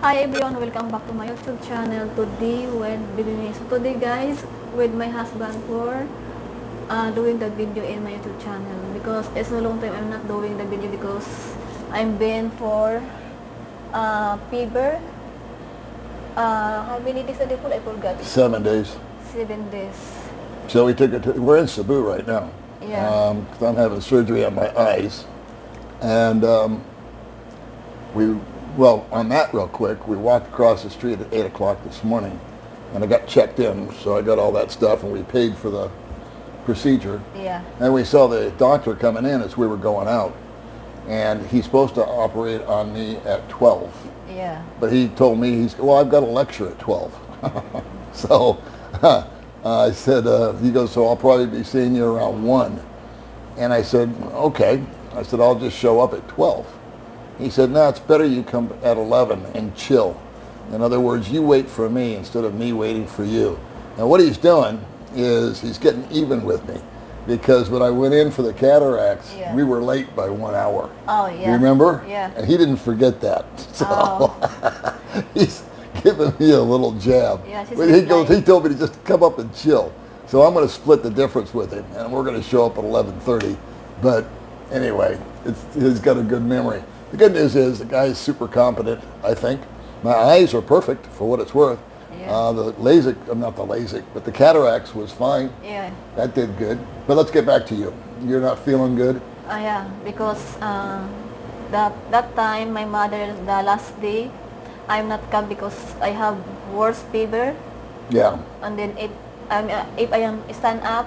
Hi everyone, welcome back to my YouTube channel. Today guys, with my husband for doing the video in my YouTube channel because it's a long time I'm not doing the video because I'm been for fever. How many days did I put? I forgot. 7 days. 7 days. So we took it to, we're in Sabu right now. Yeah. 'Cause I'm having surgery on my eyes. And on that real quick, we walked across the street at 8 o'clock this morning and I got checked in. So I got all that stuff and we paid for the procedure. Yeah. And we saw the doctor coming in as we were going out. And he's supposed to operate on me at 12. Yeah. But he told me, I've got a lecture at 12. So I said, he goes, so I'll probably be seeing you around 1. And I said, okay. I said, I'll just show up at 12. He said, no, it's better you come at 11 and chill. In other words, you wait for me instead of me waiting for you. And what he's doing is he's getting even with me. Because when I went in for the cataracts, Yeah. we were late by 1 hour. Oh yeah. You remember? Yeah. And he didn't forget that. So Oh. he's giving me a little jab. Yeah, she's But he like- told me to just come up and chill. So I'm going to split the difference with him, and we're going to show up at 11:30. But anyway, he's got a good memory. The good news is the guy is super competent, I think. My eyes are perfect for what it's worth. Yeah. The LASIK, not the LASIK, but the cataracts was fine. Yeah. That did good. But let's get back to you. You're not feeling good? Yeah, because that time my mother the last day I'm not come because I have worse fever, Yeah, and then if I am stand up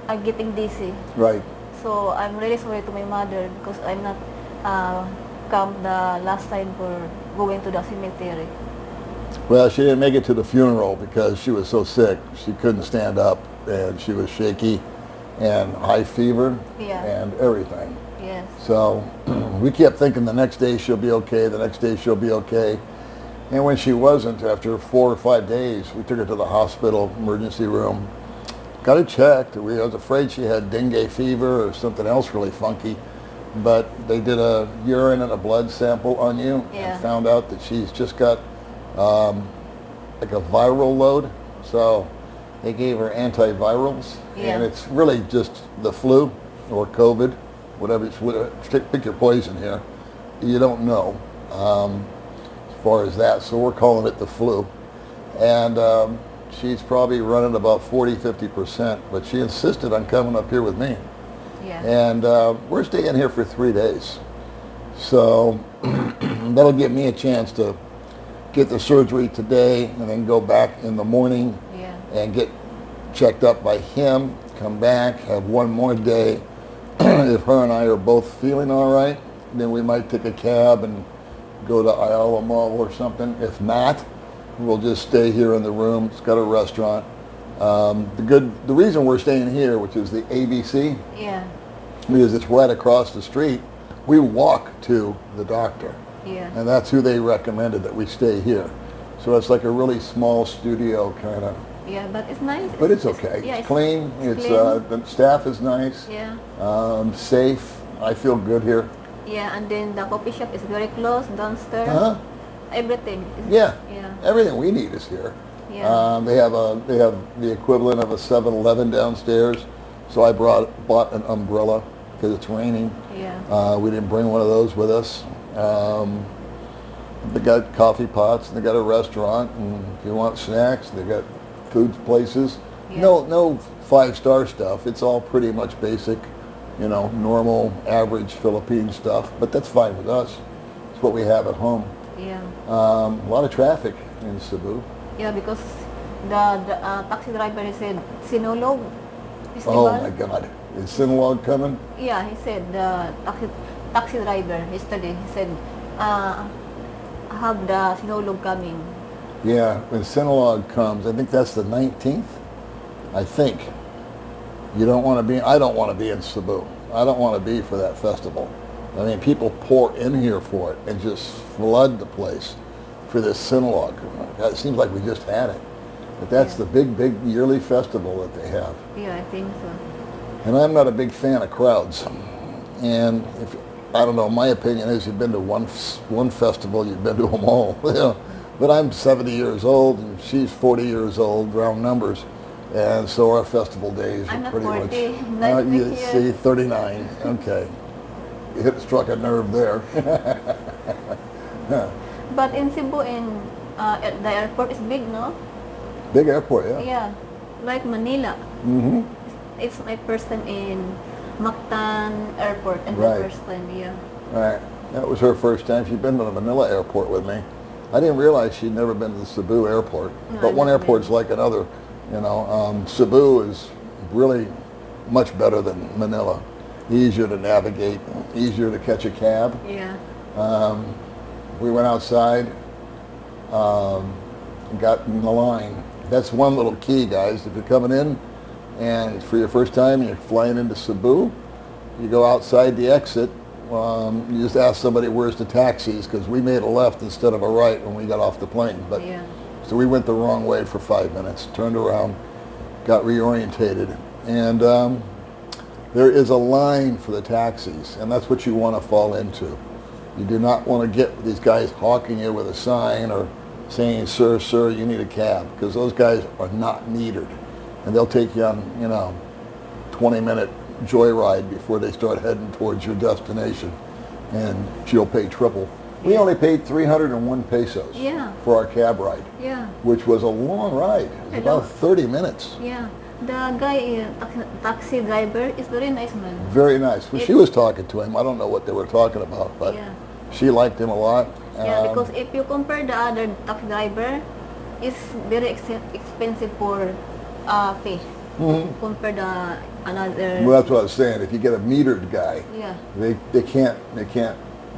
I'm getting dizzy. right. So I'm really sorry to my mother because I'm not come the last time for going to the cemetery. Well, she didn't make it to the funeral because she was so sick. She couldn't stand up, and she was shaky and high fever Yeah. and everything. Yes. So we kept thinking the next day she'll be okay, the next day she'll be okay. And when she wasn't, after 4 or 5 days, we took her to the hospital emergency room, got her checked. I was afraid she had dengue fever or something else really funky. But they did a urine and a blood sample on you Yeah. and found out that she's just got like a viral load. So they gave her antivirals, Yeah. and it's really just the flu or COVID, whatever. Pick your poison here. You don't know as far as that. So we're calling it the flu. And she's probably running about 40-50%, but she insisted on coming up here with me. Yeah. And we're staying here for 3 days. So that'll give me a chance to get the surgery today and then go back in the morning Yeah. and get checked up by him, come back, have one more day. If her and I are both feeling all right, then we might take a cab and go to Ayala Mall or something. If not, we'll just stay here in the room. It's got a restaurant. The reason we're staying here, which is the ABC, Yeah. because it's right across the street, we walk to the doctor. Yeah. And that's who they recommended that we stay here. So it's like a really small studio kind of, Yeah, but it's nice. but it's okay. Yeah, It's clean. It's clean. the staff is nice. Yeah. Safe. I feel good here. Yeah, and then the coffee shop is very close downstairs. Huh? Everything. Is, Yeah. Yeah. Everything we need is here. Yeah. They have the equivalent of a 7-Eleven downstairs. So I bought an umbrella because it's raining. Yeah. We didn't bring one of those with us. They got coffee pots, and they got a restaurant, and if you want snacks, they got food places. Yeah. No 5-star stuff. It's all pretty much basic, normal, average Philippine stuff. But that's fine with us. It's what we have at home. Yeah. A lot of traffic in Cebu. Yeah, because the taxi driver he said Sinulog festival. Oh my God! Is Sinulog coming? Yeah, he said the taxi driver yesterday. He said, have the Sinulog coming. Yeah, when Sinulog comes, I think that's the 19th. I think. I don't want to be in Cebu. I don't want to be for that festival. I mean, people pour in here for it and just flood the place for this Sinulog. It seems like we just had it. But that's Yeah. the big yearly festival that they have. Yeah, I think so. And I'm not a big fan of crowds. And I don't know. My opinion is you've been to one festival, you've been to them all. You know? But I'm 70 years old, and she's 40 years old, round numbers, and so our festival days I'm are not pretty 40, much. like You next see, year. 39. Okay, struck a nerve there. But in Cebu, at the airport is big, no? Big airport, yeah. Yeah, like Manila. Mm-hmm. It's my first time in Mactan Airport, and Right. the first time, yeah. Right. That was her first time. She'd been to the Manila airport with me. I didn't realize she'd never been to the Sabu airport. No, But I one never airport's been. like another. You know, Cebu is really much better than Manila. Easier to navigate, easier to catch a cab. Yeah. We went outside, got in the line. That's one little key, guys. If you're coming in and for your first time and you're flying into Cebu, you go outside the exit. You just ask somebody where's the taxis, because we made a left instead of a right when we got off the plane. But Yeah. so we went the wrong way for 5 minutes, turned around, got reorientated, and there is a line for the taxis, and that's what you want to fall into. You do not want to get these guys hawking you with a sign or saying, sir, sir, you need a cab, because those guys are not metered, and they'll take you on, 20-minute joyride before they start heading towards your destination, and you'll pay triple. We only paid 301 pesos Yeah. for our cab ride, Yeah. which was a long ride. It was about 30 minutes. Yeah. The guy, taxi driver, is very nice man. Very nice. Well, she was talking to him. I don't know what they were talking about, but Yeah. she liked him a lot. Yeah, because if you compare the other taxi driver, it's very expensive for pay. Compare the another. Well, that's what I was saying. If you get a metered guy, Yeah. they can't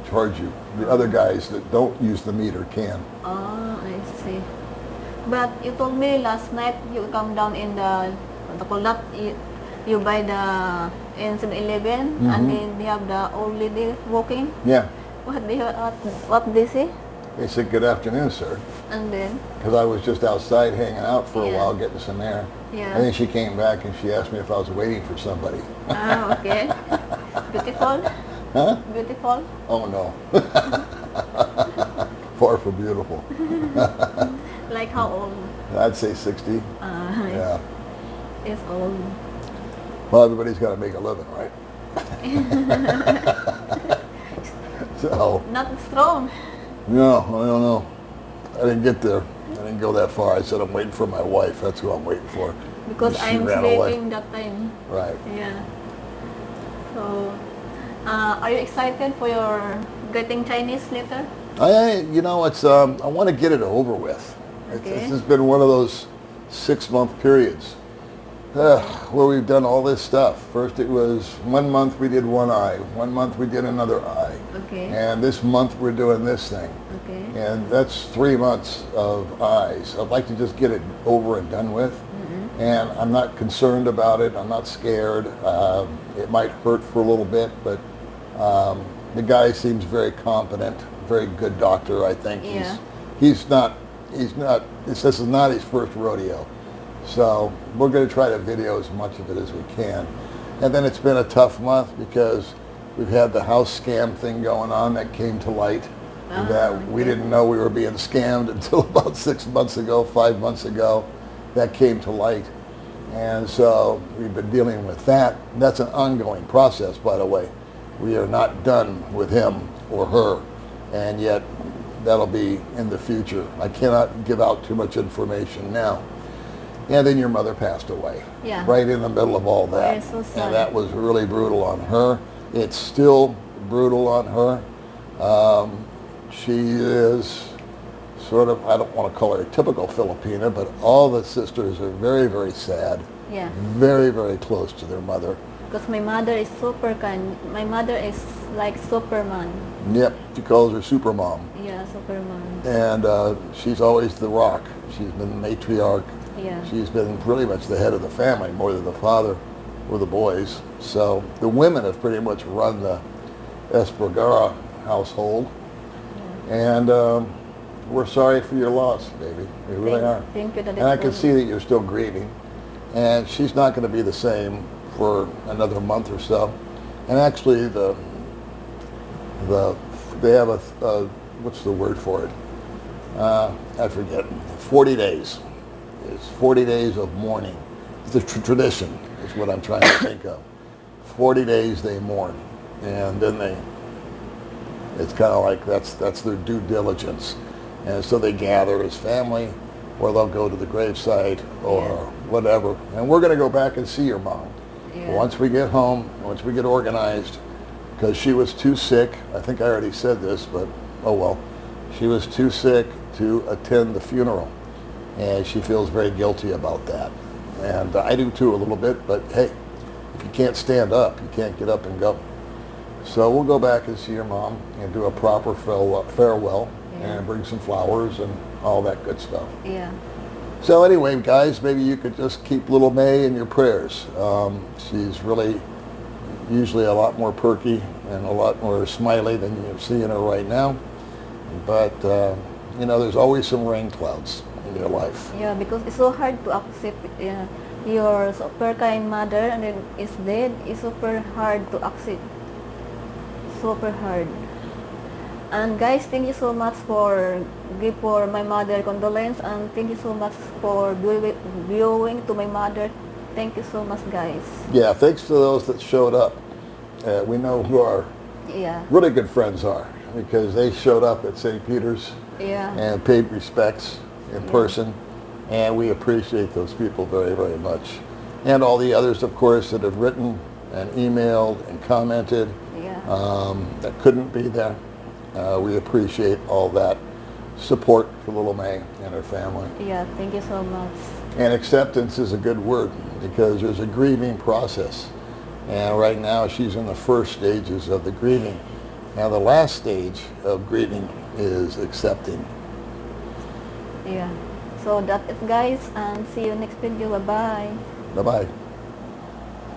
charge you. The other guys that don't use the meter can. Oh, I see. But you told me last night you come down in the Kulap, you buy the in 7-Eleven, and then they have the old lady walking. Yeah. What they say? They said, good afternoon, sir. And then, Because I was just outside hanging out for a Yeah. while, getting some air. Yeah. And then she came back and she asked me if I was waiting for somebody. okay. Beautiful? Huh? Beautiful? Oh, no. Far from beautiful. Like how old? I'd say 60. Yeah. It's old. Well, everybody's got to make a living, right? So, Not strong. no, I don't know. I didn't get there. I didn't go that far. I said I'm waiting for my wife. That's who I'm waiting for. Because And she I'm ran away. sleeping that time. Right. Yeah. So, are you excited for your getting Chinese later? It's I want to get it over with. Okay. This has been one of those 6-month periods where we've done all this stuff. First it was 1 month we did one eye, 1 month we did another eye. Okay. And this month we're doing this thing. Okay. And that's 3 months of eyes. I'd like to just get it over and done with. And I'm not concerned about it. I'm not scared. It might hurt for a little bit, but the guy seems very competent, very good doctor, I think. Yeah. This is not his first rodeo. So we're going to try to video as much of it as we can. And then it's been a tough month because we've had the house scam thing going on that came to light. That we didn't know we were being scammed until about 6 months ago, 5 months ago. That came to light. And so we've been dealing with that. That's an ongoing process, by the way. We are not done with him or her. And yet that'll be in the future. I cannot give out too much information now. And then your mother passed away. Yeah. Right in the middle of all that. Very so sad. And that was really brutal on her. It's still brutal on her. She is sort of, I don't want to call her a typical Filipina, but all the sisters are very, very sad. Yeah. Very, very close to their mother. Because my mother is super kind. My mother is like Superman. Yep, she calls her super mom. Yeah, Superman. And she's always the rock. She's been the matriarch. Yeah. She's been pretty much the head of the family, more than the father or the boys. So the women have pretty much run the Espargara household. And we're sorry for your loss, baby. We really are. Thank you. And I can see that you're still grieving. And she's not going to be the same for another month or so. And actually, the they have what's the word for it? I forget. 40 days. It's 40 days of mourning. It's a tradition is what I'm trying to think of. 40 days they mourn, and then it's kind of like that's their due diligence, and so they gather as family, or they'll go to the gravesite or whatever. And we're going to go back and see your mom once we get home, once we get organized, because she was too sick. I think I already said this, but oh well. She was too sick to attend the funeral, and she feels very guilty about that. And I do too a little bit, but hey, if you can't stand up, you can't get up and go. So we'll go back and see your mom and do a proper farewell and bring some flowers and all that good stuff. Yeah. So anyway, guys, maybe you could just keep little May in your prayers. She's really usually a lot more perky and a lot more smiley than you're seeing her right now. But, you know, there's always some rain clouds in your life. Yeah, because it's so hard to accept your super kind mother and then is dead. It's super hard to accept. Super hard. And guys, thank you so much for my mother condolence, and thank you so much for viewing to my mother. Thank you so much, guys. Yeah, thanks to those that showed up. We know who our really good friends are, because they showed up at St. Peter's and paid respects in person, and we appreciate those people very, very much. And all the others, of course, that have written and emailed and commented that couldn't be there. We appreciate all that support for little May and her family. Yeah, thank you so much. And acceptance is a good word, because there's a grieving process. And right now she's in the first stages of the grieving. Now the last stage of grieving is accepting. Yeah. So that's it, guys, and see you next video. Bye-bye. Bye-bye.